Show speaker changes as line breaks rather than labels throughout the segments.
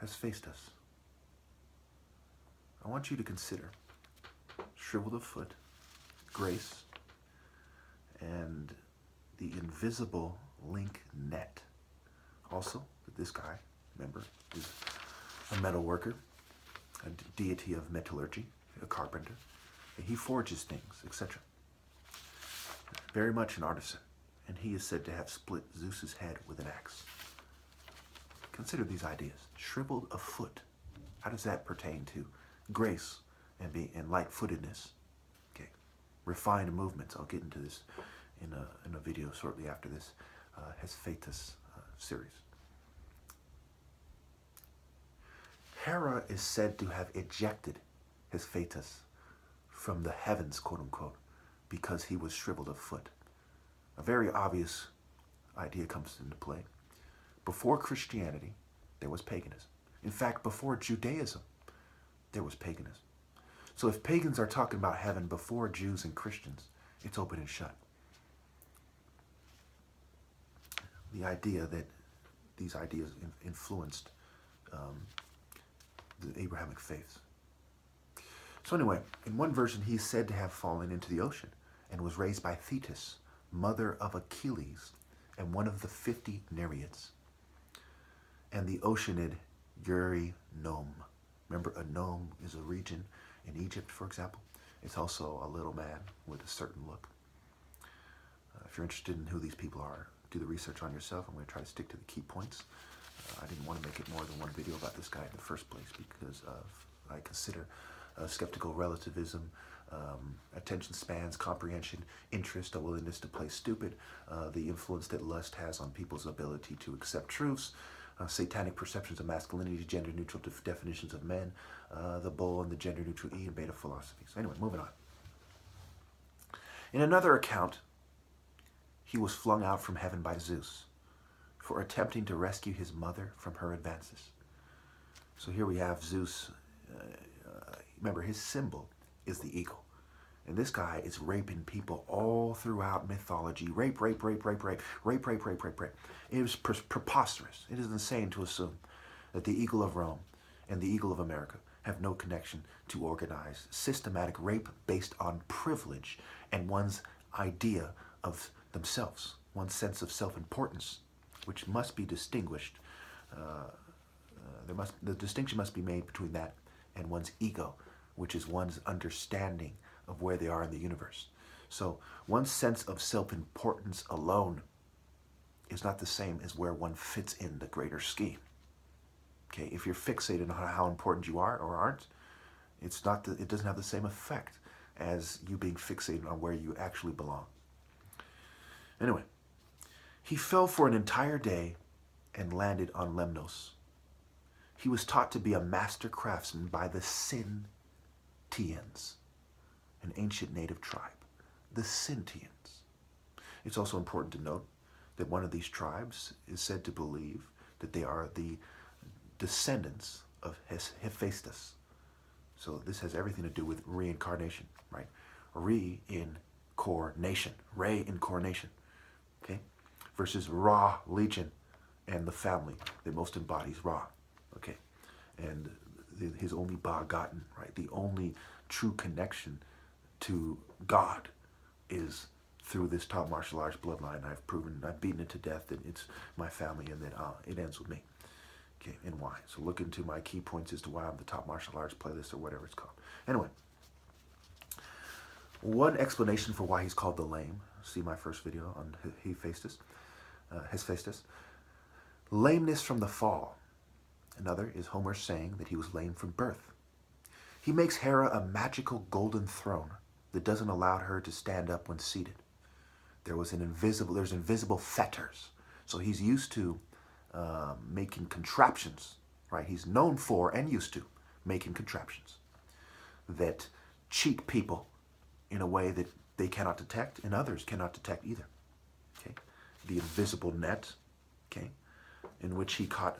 Hesphaestus. I want you to consider shriveled of foot, grace, and the invisible link net. Also, that this guy, remember, is a metal worker, a deity of metallurgy, a carpenter. He forges things, etc. Very much an artisan, and he is said to have split Zeus's head with an axe. Consider these ideas. Shriveled of foot. How does that pertain to grace and light-footedness? Okay. Refined movements. I'll get into this in a video shortly after this Hesphaestus series. Hera is said to have ejected Hesphaestus from the heavens, quote-unquote, because he was shriveled of foot. A very obvious idea comes into play. Before Christianity, there was paganism. In fact, before Judaism, there was paganism. So if pagans are talking about heaven before Jews and Christians, it's open and shut. The idea that these ideas influenced the Abrahamic faiths. So anyway, in one version, he's said to have fallen into the ocean and was raised by Thetis, mother of Achilles, and one of the 50 Nereids, and the Oceanid Uri Nome. Remember, a nome is a region in Egypt, for example. It's also a little man with a certain look. If you're interested in who these people are, do the research on yourself. I'm going to try to stick to the key points. I didn't want to make it more than one video about this guy in the first place because I consider skeptical relativism, attention spans, comprehension, interest, a willingness to play stupid, the influence that lust has on people's ability to accept truths, satanic perceptions of masculinity, gender-neutral definitions of men, the bull and the gender-neutral E and beta philosophies. Anyway, moving on. In another account, he was flung out from heaven by Zeus for attempting to rescue his mother from her advances. So here we have Zeus. Remember, his symbol is the eagle. And this guy is raping people all throughout mythology. Rape, rape, rape, rape, rape, rape, rape, rape, rape, rape. It is preposterous. It is insane to assume that the eagle of Rome and the eagle of America have no connection to organized, systematic rape based on privilege and one's idea of themselves, one's sense of self-importance, which must be distinguished. The distinction must be made between that and one's ego, which is one's understanding of where they are in the universe. So one's sense of self-importance alone is not the same as where one fits in the greater scheme. Okay, if you're fixated on how important you are or aren't, it doesn't have the same effect as you being fixated on where you actually belong. Anyway, he fell for an entire day and landed on Lemnos. He was taught to be a master craftsman by the Sintians, an ancient native tribe, the Sintians. It's also important to note that one of these tribes is said to believe that they are the descendants of Hephaestus. So this has everything to do with reincarnation, right? Reincarnation, okay? Versus Ra, Legion, and the family that most embodies Ra, okay? And his only begotten, right? The only true connection to God is through this top martial arts bloodline. I've beaten it to death that it's my family and that it ends with me. Okay, and why? So look into my key points as to why I'm the top martial arts playlist or whatever it's called. Anyway, one explanation for why he's called the lame. See my first video on Hesphaestus. Lameness from the fall. Another is Homer saying that he was lame from birth. He makes Hera a magical golden throne that doesn't allow her to stand up when seated. There's invisible fetters. So he's used to making contraptions, right? He's known for and used to making contraptions that cheat people in a way that they cannot detect and others cannot detect either. Okay, the invisible net, okay, in which he caught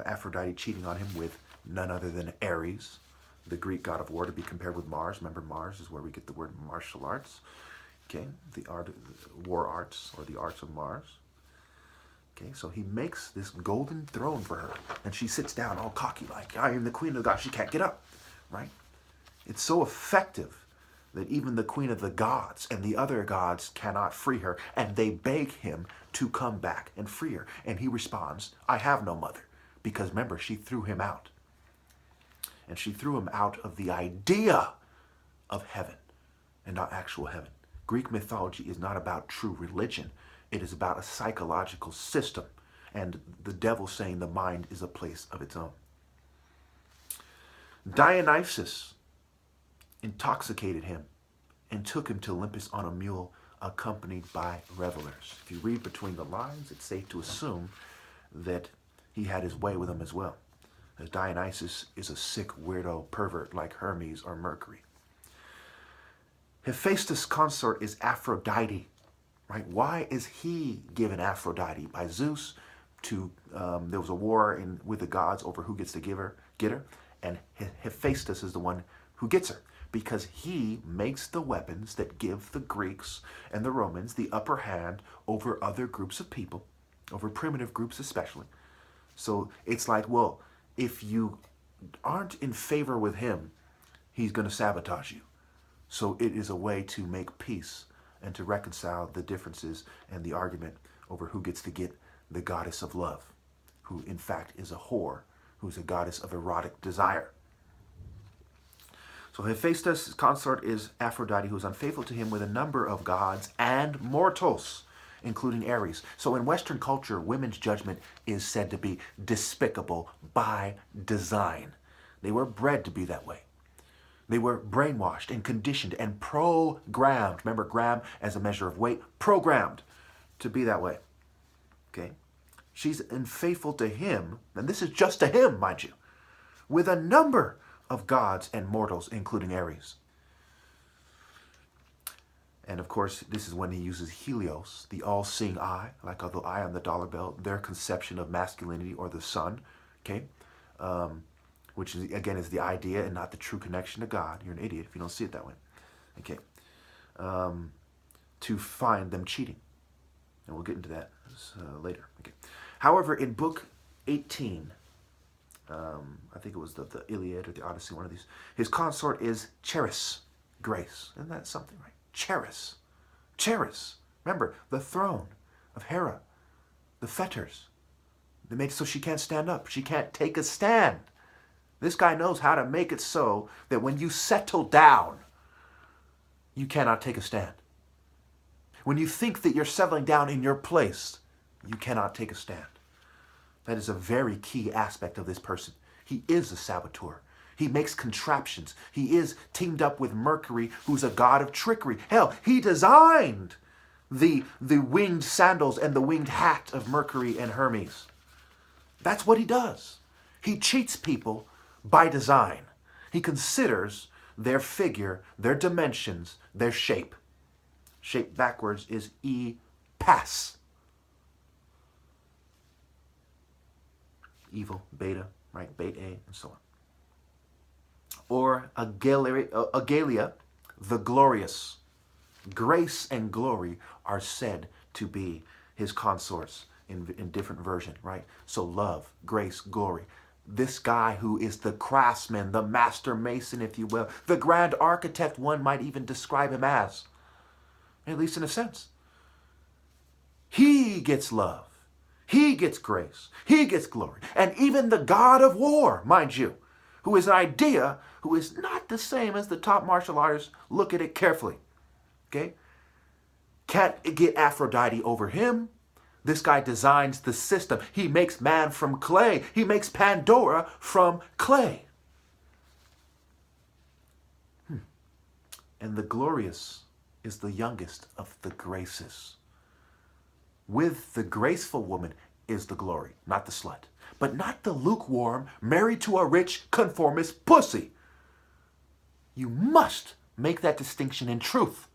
Aphrodite cheating on him with none other than Ares, the Greek god of war, to be compared with Mars. Remember, Mars is where we get the word martial arts. Okay, the war arts or the arts of Mars. Okay, so he makes this golden throne for her, and she sits down all cocky like, I am the queen of the gods. She can't get up, right? It's so effective that even the queen of the gods and the other gods cannot free her, and they beg him to come back and free her. And he responds, I have no mother, because remember, she threw him out. And she threw him out of the idea of heaven and not actual heaven. Greek mythology is not about true religion. It is about a psychological system, and the devil saying the mind is a place of its own. Dionysus intoxicated him and took him to Olympus on a mule accompanied by revelers. If you read between the lines, it's safe to assume that he had his way with them as well, as Dionysus is a sick, weirdo pervert like Hermes or Mercury. Hephaestus' consort is Aphrodite, right? Why is he given Aphrodite? By Zeus to, there was a war with the gods over who gets to get her, and Hephaestus is the one who gets her, because he makes the weapons that give the Greeks and the Romans the upper hand over other groups of people, over primitive groups especially. So it's like, well, if you aren't in favor with him, he's going to sabotage you. So it is a way to make peace and to reconcile the differences and the argument over who gets to get the goddess of love, who in fact is a whore, who's a goddess of erotic desire. So Hephaestus' consort is Aphrodite, who is unfaithful to him with a number of gods and mortals, including Ares. So in Western culture, women's judgment is said to be despicable by design. They were bred to be that way. They were brainwashed and conditioned and programmed. Remember, gram as a measure of weight, programmed to be that way. Okay? She's unfaithful to him, and this is just to him, mind you, with a number of gods and mortals, including Ares. And of course, this is when he uses Helios, the all-seeing eye, like the eye on the dollar bill, their conception of masculinity, or the sun, okay? Which is, again, is the idea and not the true connection to God. You're an idiot if you don't see it that way. Okay. To find them cheating. And we'll get into that later. Okay. However, in book 18, I think it was the Iliad or the Odyssey, one of these, his consort is Charis, grace. Isn't that something, right? Charis. Charis. Remember, the throne of Hera. The fetters. They made it so she can't stand up. She can't take a stand. This guy knows how to make it so that when you settle down, you cannot take a stand. When you think that you're settling down in your place, you cannot take a stand. That is a very key aspect of this person. He is a saboteur. He makes contraptions. He is teamed up with Mercury, who's a god of trickery. Hell, he designed the winged sandals and the winged hat of Mercury and Hermes. That's what he does. He cheats people by design. He considers their figure, their dimensions, their shape. Shape backwards is E-pass. Evil, beta, right? Beta A, and so on. Or Agalia, the glorious. Grace and glory are said to be his consorts in different versions, right? So love, grace, glory. This guy who is the craftsman, the master mason, if you will, the grand architect, one might even describe him as, at least in a sense. He gets love. He gets grace. He gets glory. And even the god of war, mind you, who is an idea who is not the same as the top martial artists. Look at it carefully. Okay? Can't get Aphrodite over him. This guy designs the system. He makes man from clay. He makes Pandora from clay. And the glorious is the youngest of the graces. With the graceful woman is the glory, not the slut. But not the lukewarm, married to a rich, conformist pussy. You must make that distinction in truth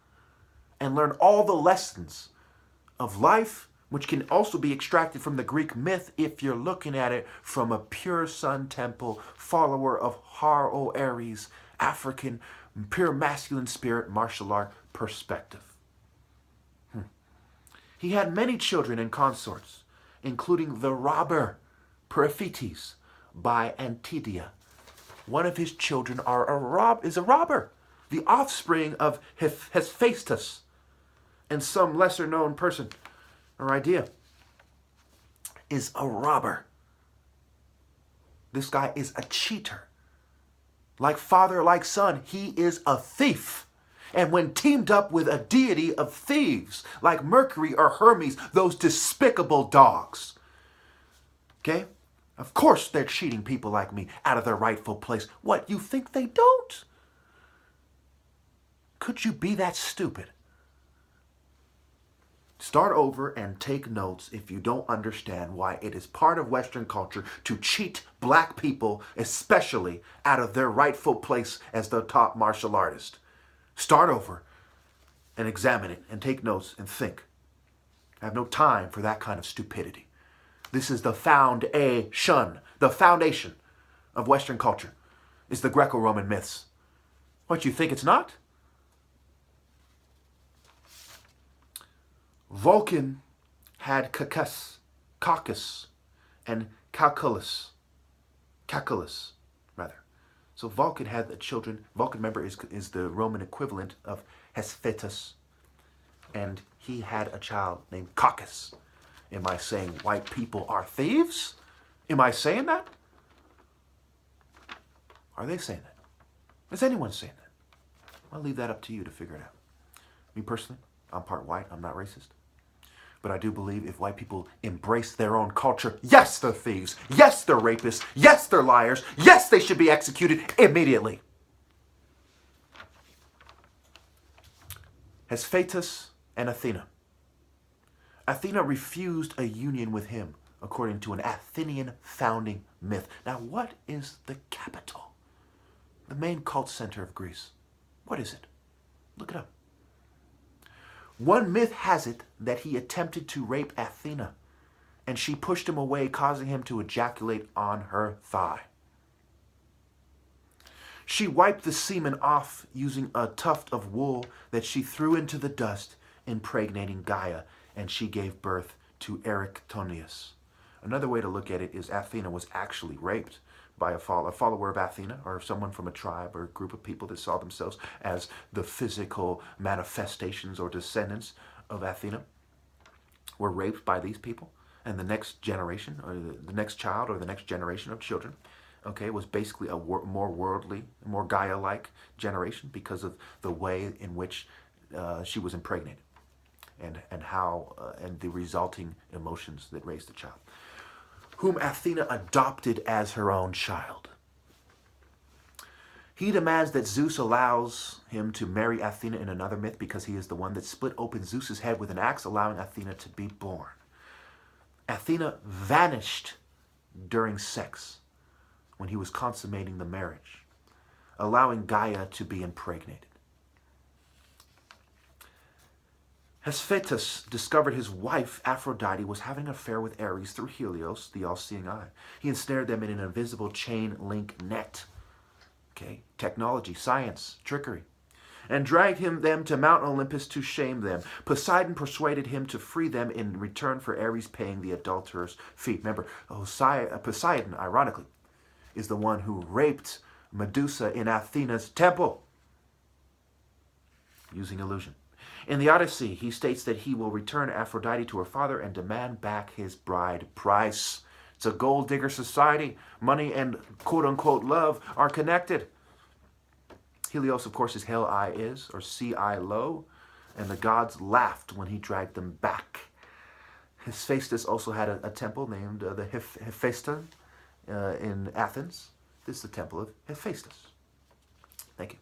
and learn all the lessons of life, which can also be extracted from the Greek myth if you're looking at it from a pure sun temple, follower of Hera, Ares, African, pure masculine spirit, martial art perspective. He had many children and consorts, including the robber Periphetes by Antidia. One of his children is a robber, the offspring of Hesphaestus, and some lesser known person or idea is a robber. This guy is a cheater. Like father, like son, he is a thief. And when teamed up with a deity of thieves, like Mercury or Hermes, those despicable dogs, okay? Of course they're cheating people like me out of their rightful place. What, you think they don't? Could you be that stupid? Start over and take notes if you don't understand why it is part of Western culture to cheat black people, especially out of their rightful place as the top martial artist. Start over and examine it and take notes and think. I have no time for that kind of stupidity. This is the foundation of Western culture, is the Greco-Roman myths. What, you think it's not? Vulcan had Cacus and Cacus, rather. So Vulcan had the children. Vulcan, remember, is the Roman equivalent of Hesphaestus, and he had a child named Cacus. Am I saying white people are thieves? Am I saying that? Are they saying that? Is anyone saying that? I'll leave that up to you to figure it out. Me personally, I'm part white. I'm not racist. But I do believe if white people embrace their own culture, yes, they're thieves. Yes, they're rapists. Yes, they're liars. Yes, they should be executed immediately. Hesphaestus and Athena. Athena refused a union with him, according to an Athenian founding myth. Now, what is the capital? The main cult center of Greece. What is it? Look it up. One myth has it that he attempted to rape Athena, and she pushed him away, causing him to ejaculate on her thigh. She wiped the semen off using a tuft of wool that she threw into the dust, impregnating Gaia, and she gave birth to Eryctonius. Another way to look at it is Athena was actually raped by a follower of Athena, or someone from a tribe or a group of people that saw themselves as the physical manifestations or descendants of Athena, were raped by these people. And the next generation, or the next child, or the next generation of children, okay, was basically a more worldly, more Gaia-like generation because of the way in which she was impregnated and how and the resulting emotions that raised the child, whom Athena adopted as her own child. He demands that Zeus allows him to marry Athena in another myth because he is the one that split open Zeus's head with an axe, allowing Athena to be born. Athena vanished during sex when he was consummating the marriage, allowing Gaia to be impregnated. Hesphaestus discovered his wife, Aphrodite, was having an affair with Ares through Helios, the all-seeing eye. He ensnared them in an invisible chain link net. Okay, technology, science, trickery. And dragged them to Mount Olympus to shame them. Poseidon persuaded him to free them in return for Ares paying the adulterer's fee. Remember, Poseidon, ironically, is the one who raped Medusa in Athena's temple using illusion. In the Odyssey, he states that he will return Aphrodite to her father and demand back his bride price. It's a gold digger society. Money and quote-unquote love are connected. Helios, of course, is hell I is, or sea I low, and the gods laughed when he dragged them back. Hesphaestus also had a temple named the Hephaestus in Athens. This is the temple of Hephaestus. Thank you.